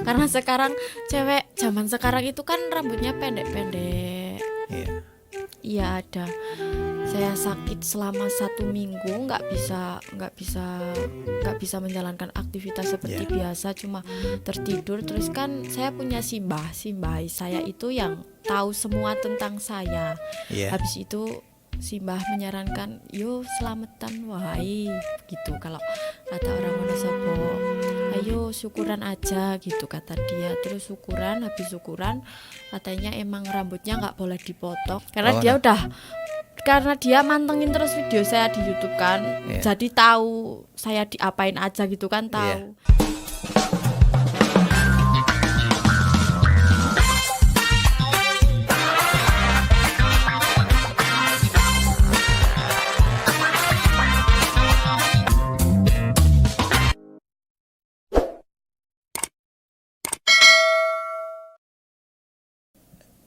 Karena sekarang cewek zaman sekarang itu kan rambutnya pendek-pendek. Iya. Iya ada. Saya sakit selama 1 minggu, nggak bisa menjalankan aktivitas seperti biasa, cuma tertidur. Terus kan saya punya simbah saya itu yang tahu semua tentang saya. Habis itu simbah menyarankan, yo selamatan wahai gitu, kalau kata orang Wonosobo, ayo syukuran aja gitu kata dia. Terus syukuran, habis syukuran katanya emang rambutnya nggak boleh dipotong karena dia mantengin terus video saya di YouTube kan, jadi tahu saya diapain aja gitu kan, tahu.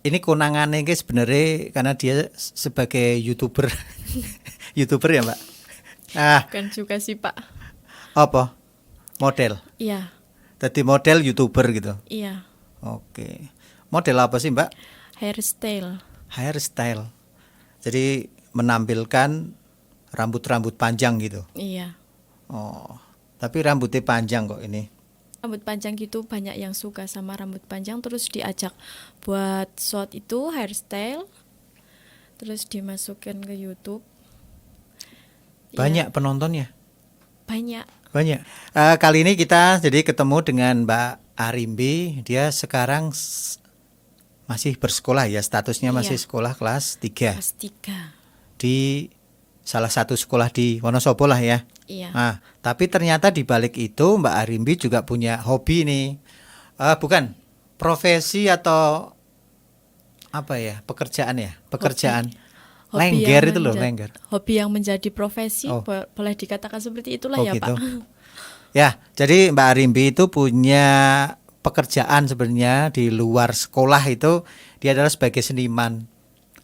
Ini konangannya guys sebenarnya karena dia sebagai YouTuber. YouTuber ya, Mbak? Kan juga sih, Pak. Apa? Model? Iya. Jadi model YouTuber gitu? Iya. Oke. Model apa sih, Mbak? Hairstyle. Jadi menampilkan rambut-rambut panjang gitu? Iya. Oh, tapi rambutnya panjang kok ini. Rambut panjang gitu, banyak yang suka sama rambut panjang, terus diajak buat shot itu hairstyle, terus dimasukin ke YouTube. Banyak penontonnya? Banyak. Kali ini kita jadi ketemu dengan Mbak Arimbi. Dia sekarang masih bersekolah ya, statusnya masih sekolah kelas 3. Kelas 3. Di salah satu sekolah di Wonosobo lah ya. Iya. Nah, tapi ternyata di balik itu Mbak Arimbi juga punya hobi nih. Bukan profesi atau apa ya, pekerjaan ya, pekerjaan. Hobi lengger itu loh, lengger. Hobi yang menjadi profesi, boleh dikatakan seperti itulah ya gitu. Pak. Ya, jadi Mbak Arimbi itu punya pekerjaan sebenarnya di luar sekolah itu, dia adalah sebagai seniman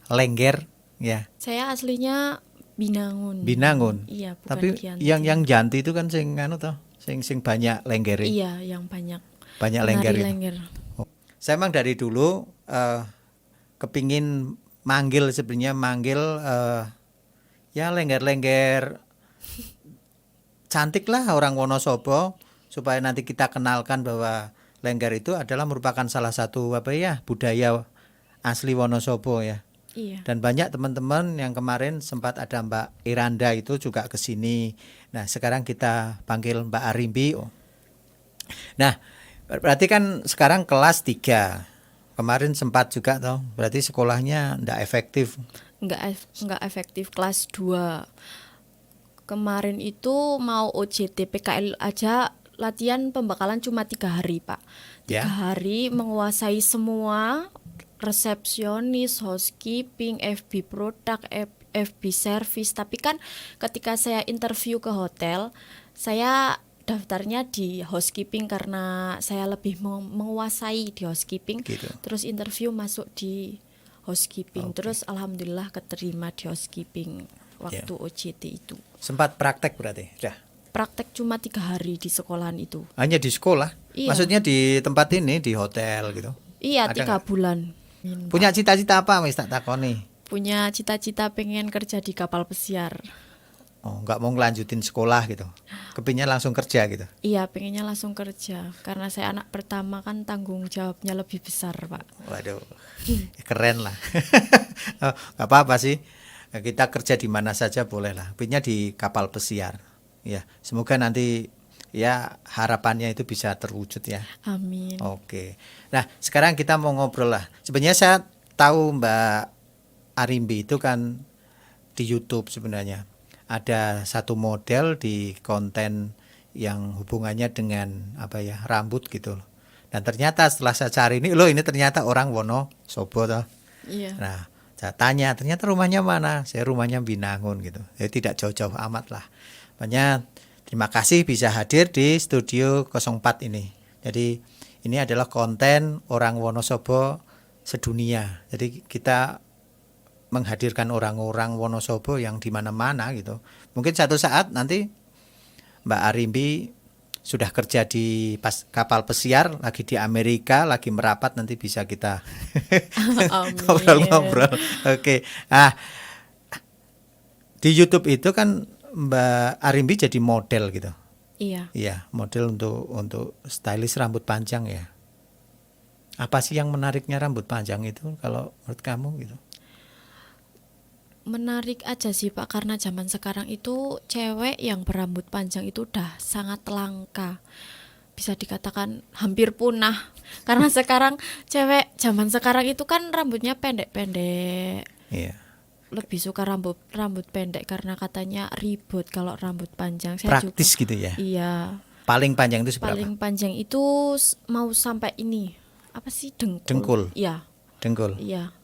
lengger ya. Saya aslinya Binangun. Iya, bukan tapi Gianti. yang Janti itu kan sing anu toh, sing banyak lengger. Iya, yang banyak lengger. Saya emang dari dulu kepingin manggil ya lengger-lengger cantik lah orang Wonosobo, supaya nanti kita kenalkan bahwa lengger itu adalah merupakan salah satu budaya asli Wonosobo ya. Iya. Dan banyak teman-teman yang kemarin sempat ada Mbak Iranda itu juga ke sini. Nah, sekarang kita panggil Mbak Arimbi. Nah, berarti kan sekarang kelas 3. Kemarin sempat juga toh, berarti sekolahnya enggak efektif. Enggak efektif, kelas 2. Kemarin itu mau OJT PKL aja, latihan pembekalan cuma 3 hari, Pak. 3 hari menguasai semua, resepsionis, housekeeping, FB produk, FB service. Tapi kan ketika saya interview ke hotel, saya daftarnya di housekeeping karena saya lebih menguasai di housekeeping gitu. Terus interview masuk di housekeeping. Terus alhamdulillah keterima di housekeeping waktu OJT itu. Sempat praktek berarti? Sudah. Praktek cuma 3 hari di sekolahan itu. Hanya di sekolah? Iya. Maksudnya di tempat ini, di hotel gitu? Iya, 3 bulan. Punya cita-cita apa wis tak takoni? Punya cita-cita pengen kerja di kapal pesiar. Oh, nggak mau ngelanjutin sekolah gitu? Kepinnya langsung kerja gitu? Iya, pengennya langsung kerja. Karena saya anak pertama kan tanggung jawabnya lebih besar, Pak. Waduh, keren lah. Nggak apa-apa sih. Kita kerja di mana saja boleh lah. Kepinnya di kapal pesiar. Ya, semoga nanti ya harapannya itu bisa terwujud ya. Amin. Oke. Nah, sekarang kita mau ngobrol lah. Sebenarnya saya tahu Mbak Arimbi itu kan di YouTube sebenarnya. Ada satu model di konten yang hubungannya dengan rambut gitu loh. Dan ternyata setelah saya cari ini ternyata orang Wonosobo toh. Iya. Nah, saya tanya ternyata rumahnya mana? Saya rumahnya Binangun gitu. Jadi tidak jauh-jauh amat lah. Makanya terima kasih bisa hadir di studio 04 ini. Jadi ini adalah konten orang Wonosobo sedunia. Jadi kita menghadirkan orang-orang Wonosobo yang di mana-mana gitu. Mungkin satu saat nanti Mbak Arimbi sudah kerja di kapal pesiar, lagi di Amerika, lagi merapat, nanti bisa kita Amin. ngobrol-ngobrol. Oke. Di YouTube itu kan Mbak Arimbi jadi model gitu. Iya. Iya, model untuk stylist rambut panjang ya. Apa sih yang menariknya rambut panjang itu kalau menurut kamu gitu? Menarik aja sih Pak, karena zaman sekarang itu cewek yang berambut panjang itu udah sangat langka. Bisa dikatakan hampir punah. Karena sekarang cewek zaman sekarang itu kan rambutnya pendek-pendek. Iya. Lebih suka rambut pendek karena katanya ribet kalau rambut panjang. Praktis juga, gitu ya. iya. Paling panjang itu seberapa? Paling panjang itu mau sampai ini. Apa sih, dengkul? Dengkul. Iya. Dengkul. Iya.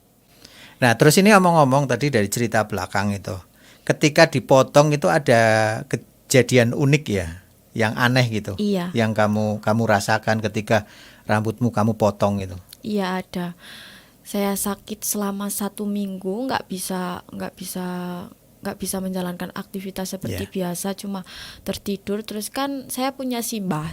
Nah, terus ini omong-omong tadi dari cerita belakang itu. Ketika dipotong itu ada kejadian unik ya, yang aneh gitu. Iya. Yang kamu rasakan ketika rambutmu kamu potong itu. Iya, ada. Saya sakit selama 1 minggu, nggak bisa menjalankan aktivitas seperti biasa, cuma tertidur. Terus kan saya punya simbah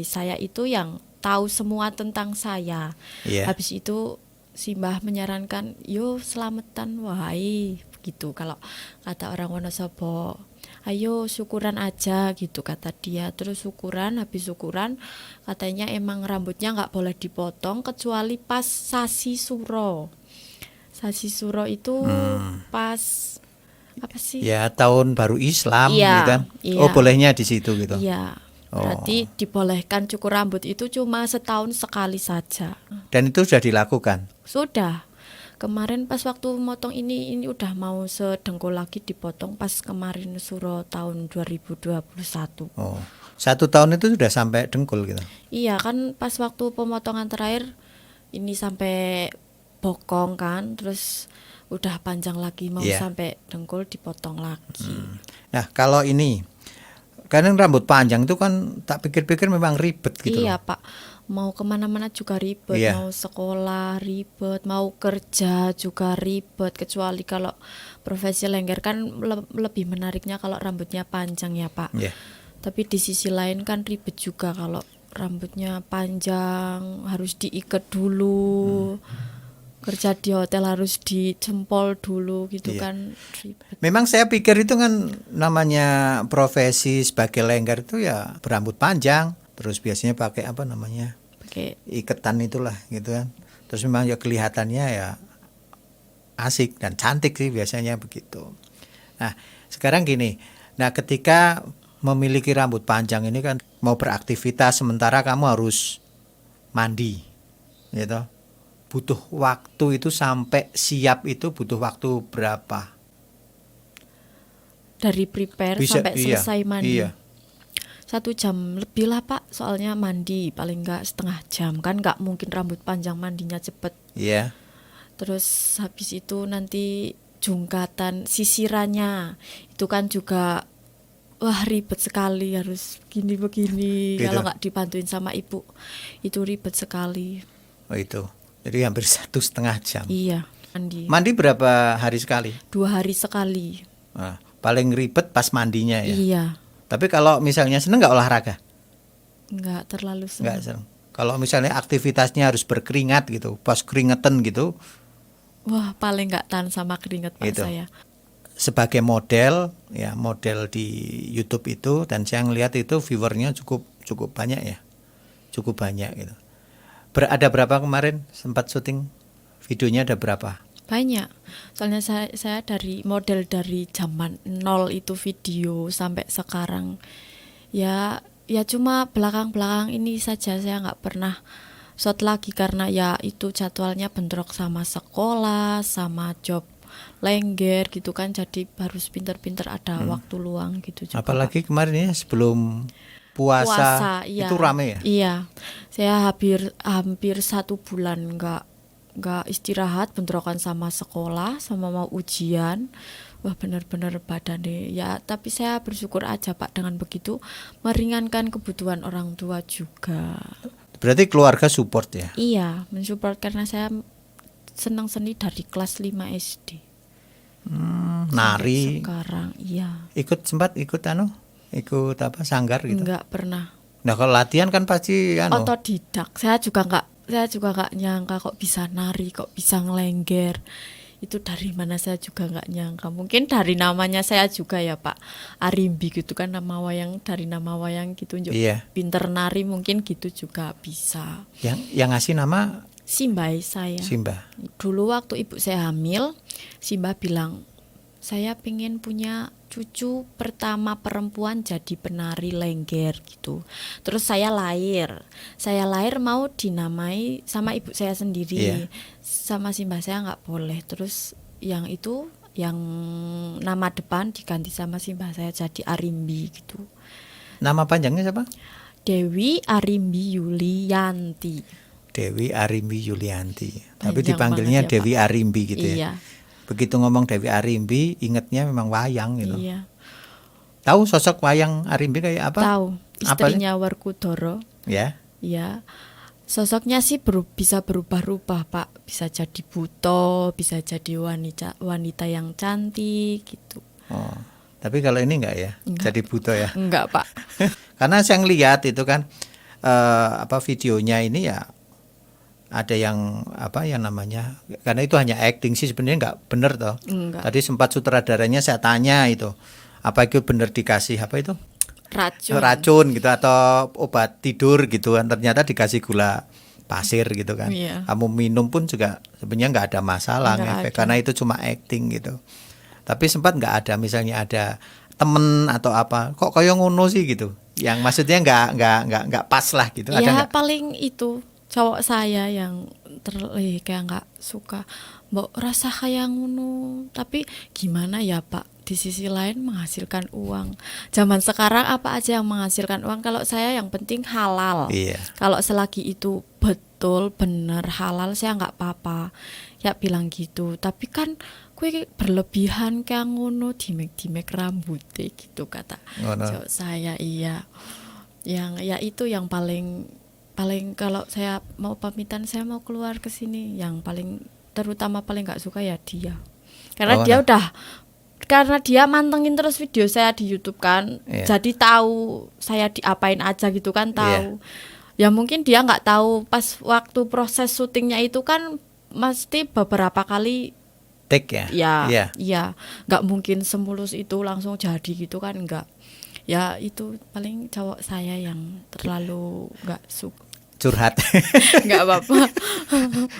saya itu yang tahu semua tentang saya. Habis itu simbah menyarankan, yo selamatan wahai gitu, kalau kata orang Wonosobo, ayo syukuran aja gitu kata dia. Terus habis syukuran katanya emang rambutnya nggak boleh dipotong kecuali pas sasi suro itu pas apa sih ya, tahun baru Islam iya, gitu kan. Iya. Oh, bolehnya di situ gitu. Iya. Berarti dibolehkan cukur rambut itu cuma setahun sekali saja. Dan itu sudah dilakukan? Sudah. Kemarin pas waktu motong ini udah mau sedengkul lagi dipotong pas kemarin suro tahun 2021. Oh, 1 tahun itu sudah sampai dengkul gitu? Iya kan, pas waktu pemotongan terakhir ini sampai bokong kan, terus udah panjang lagi mau sampai dengkul dipotong lagi. Nah, kalau ini kadang rambut panjang itu kan tak pikir-pikir memang ribet gitu. Iya Pak, mau kemana-mana juga ribet, mau sekolah ribet, mau kerja juga ribet. Kecuali kalau profesi lengger kan lebih menariknya kalau rambutnya panjang ya Pak. Tapi di sisi lain kan ribet juga kalau rambutnya panjang, harus diikat dulu. Kerja di hotel harus dijempol dulu gitu kan, ribet. Memang saya pikir itu kan namanya profesi sebagai lengger itu ya berambut panjang, terus biasanya pakai apa namanya, pakai iketan itulah gitu kan. Terus memang ya kelihatannya ya asik dan cantik sih biasanya begitu. Nah, sekarang gini, nah ketika memiliki rambut panjang ini kan mau beraktivitas sementara kamu harus mandi gitu. Butuh waktu itu sampai siap itu butuh waktu berapa? Dari prepare sampai selesai mandi. 1 jam lebih lah Pak, soalnya mandi paling enggak setengah jam, kan enggak mungkin rambut panjang mandinya cepet. Terus habis itu nanti jungkatan sisirannya itu kan juga wah ribet sekali, harus begini gitu. Kalau enggak dibantuin sama ibu itu ribet sekali. Oh itu. Jadi hampir 1,5 jam. Iya, mandi. Mandi berapa hari sekali? 2 hari sekali. Nah, paling ribet pas mandinya ya. Iya. Tapi kalau misalnya seneng nggak olahraga? Nggak terlalu seneng. Nggak seneng. Kalau misalnya aktivitasnya harus berkeringat gitu, pas keringetan gitu. Wah, paling nggak tahan sama keringat Pak gitu. saya. Sebagai model, ya model di YouTube itu, dan saya ngelihat itu viewernya cukup banyak ya, cukup banyak gitu. Ada berapa kemarin sempat syuting videonya, ada berapa? Banyak. Soalnya saya dari model dari zaman 0 itu video sampai sekarang. Ya cuma belakang ini saja saya nggak pernah shot lagi karena ya itu jadwalnya bentrok sama sekolah, sama job lengger gitu kan, jadi harus pinter-pinter ada waktu luang gitu juga. Apalagi Pak, kemarin ya sebelum puasa iya. Itu rame ya? Iya, saya hampir 1 bulan nggak istirahat, bentrokan sama sekolah, sama mau ujian. Wah benar-benar badan deh ya. Tapi saya bersyukur aja Pak, dengan begitu meringankan kebutuhan orang tua juga. Berarti keluarga support ya? Iya, mensupport karena saya senang seni dari kelas 5 SD. Nari. Sekarang iya. Ikut apa sanggar gitu? Enggak pernah. Nah kalau latihan kan pasti otodidak. Saya juga nggak nyangka kok bisa nari, kok bisa ngelengger. Itu dari mana saya juga nggak nyangka. Mungkin dari namanya saya juga ya Pak, Arimbi gitu kan, nama wayang, dari nama wayang gitu. Pinter nari mungkin gitu juga bisa. Yang ngasih nama Simbah saya. Simbah. Dulu waktu ibu saya hamil, Simbah bilang, saya pengen punya cucu pertama perempuan jadi penari lengger gitu. Terus saya lahir mau dinamai sama ibu saya sendiri. Sama Simbah saya nggak boleh. Terus yang nama depan diganti sama Simbah saya jadi Arimbi gitu. Nama panjangnya siapa? Dewi Arimbi Yulianti. Dewi Arimbi Yulianti. Tapi dipanggilnya Dewi Arimbi gitu ya. Begitu ngomong Dewi Arimbi, ingatnya memang wayang gitu. Iya. Tahu sosok wayang Arimbi kayak apa? Tahu. Istrinya Werkudara. Ya. Iya. Sosoknya sih bisa berubah-ubah, Pak. Bisa jadi buto, bisa jadi wanita yang cantik gitu. Oh. Tapi kalau ini enggak ya? Enggak. Jadi buto ya? Enggak, Pak. Karena saya lihat itu kan videonya ini ya ada yang namanya, karena itu hanya acting sih sebenarnya nggak bener toh. Enggak. Tadi sempat sutradaranya saya tanya itu apa itu bener dikasih apa itu racun gitu atau obat tidur gitu kan, ternyata dikasih gula pasir gitu kan. Kamu minum pun juga sebenarnya nggak ada masalah ngefek, karena itu cuma acting gitu. Tapi sempat nggak ada misalnya ada temen atau apa kok kayak ngono sih gitu, yang maksudnya nggak pas lah gitu. Ada paling itu cowok saya yang kayak nggak suka, mbok rasa kayak ngono. Tapi gimana ya Pak, di sisi lain menghasilkan uang. Zaman sekarang apa aja yang menghasilkan uang. Kalau saya yang penting halal. Kalau selagi itu betul benar halal, saya nggak apa-apa ya bilang gitu. Tapi kan gue berlebihan kayak ngono, dimek rambutnya gitu kata cowok saya. Iya, yang ya itu yang paling kalau saya mau pamitan, saya mau keluar ke sini, yang paling terutama paling nggak suka ya dia, karena karena dia mantengin terus video saya di YouTube kan. Jadi tahu saya diapain aja gitu kan, tahu. Ya mungkin dia nggak tahu pas waktu proses syutingnya itu kan mesti beberapa kali take ya. Iya, nggak mungkin semulus itu langsung jadi gitu kan, enggak. Ya itu paling cowok saya yang terlalu nggak suka. Curhat. Nggak apa-apa.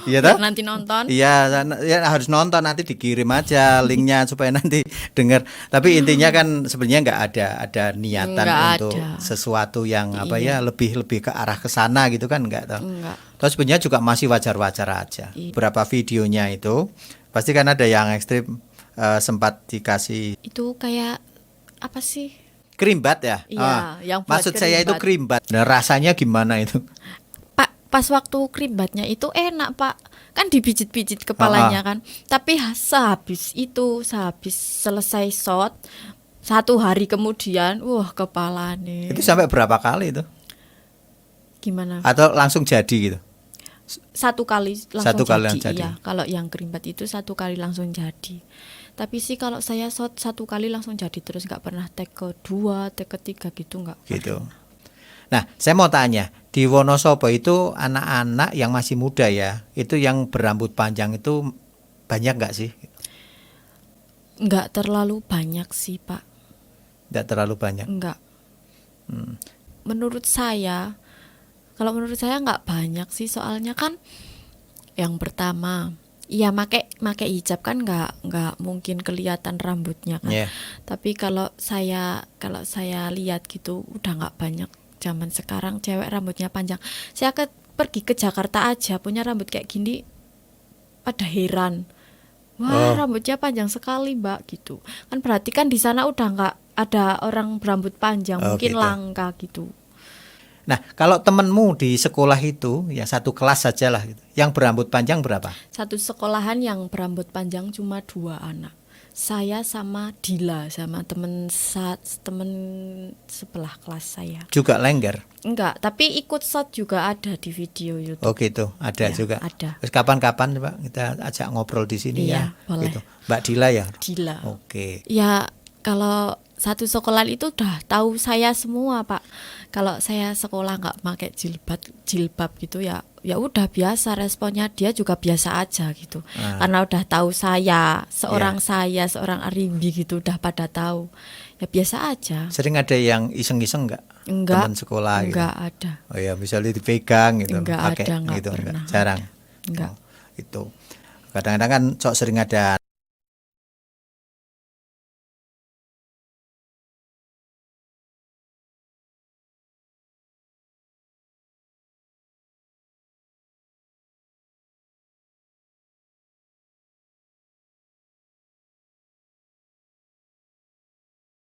Iya toh? Nanti nonton. Iya, ya harus nonton, nanti dikirim aja linknya supaya nanti dengar. Tapi intinya kan sebenarnya nggak ada niatan untuk sesuatu yang lebih ke arah ke sana gitu kan, enggak toh. Enggak. Terus sebenarnya juga masih wajar-wajar aja. Berapa videonya itu pasti kan ada yang ekstrim, sempat dikasih. Itu kayak apa sih? Krimbat ya? Iya, yang maksud saya itu krimbat. Nah, rasanya gimana itu? Pas waktu krimbatnya itu enak Pak, kan dipijit-pijit kepalanya kan. Tapi sehabis selesai shot 1 hari kemudian, kepalanya. Itu sampai berapa kali itu? Gimana? Atau langsung jadi gitu? 1 kali langsung jadi. Iya, kalau yang krimbat itu 1 kali langsung jadi. Tapi sih kalau saya shot 1 kali langsung jadi terus, nggak pernah take kedua, take ketiga gitu nggak. Gitu. Nah, saya mau tanya, di Wonosobo itu anak-anak yang masih muda ya, itu yang berambut panjang itu banyak nggak sih? Nggak terlalu banyak sih Pak. Nggak terlalu banyak? Nggak. Menurut saya nggak banyak sih, soalnya kan yang pertama, iya make hijab kan nggak mungkin kelihatan rambutnya kan. Tapi kalau saya lihat gitu udah nggak banyak. Zaman sekarang cewek rambutnya panjang. Saya pergi ke Jakarta aja punya rambut kayak gini, pada heran. Wah, rambutnya panjang sekali Mbak gitu. Kan berarti kan di sana udah nggak ada orang berambut panjang, mungkin gitu. Langka gitu. Nah, kalau temenmu di sekolah itu, ya satu kelas saja lah gitu, yang berambut panjang berapa? Satu sekolahan yang berambut panjang cuma 2 anak. Saya sama Dila, sama temen sebelah kelas saya. Juga lengger? Enggak, tapi ikut shot juga ada di video YouTube. Oh gitu, ada juga. Ada. Terus kapan-kapan Pak kita ajak ngobrol di sini ya. Boleh. Gitu. Mbak Dila ya? Dila. Oke. Ya kalau satu sekolah itu udah tahu saya semua, Pak. Kalau saya sekolah nggak pakai jilbab gitu ya udah biasa, responnya dia juga biasa aja gitu. Karena udah tahu saya seorang Arimbi gitu, udah pada tahu. Ya biasa aja. Sering ada yang iseng-iseng nggak? Enggak. Teman sekolah Enggak gitu. ada. Oh ya, misalnya dipegang gitu, Enggak pakai ada, enggak gitu, pernah. enggak. Jarang. Enggak. Oh, itu. Kadang-kadang kan sok sering ada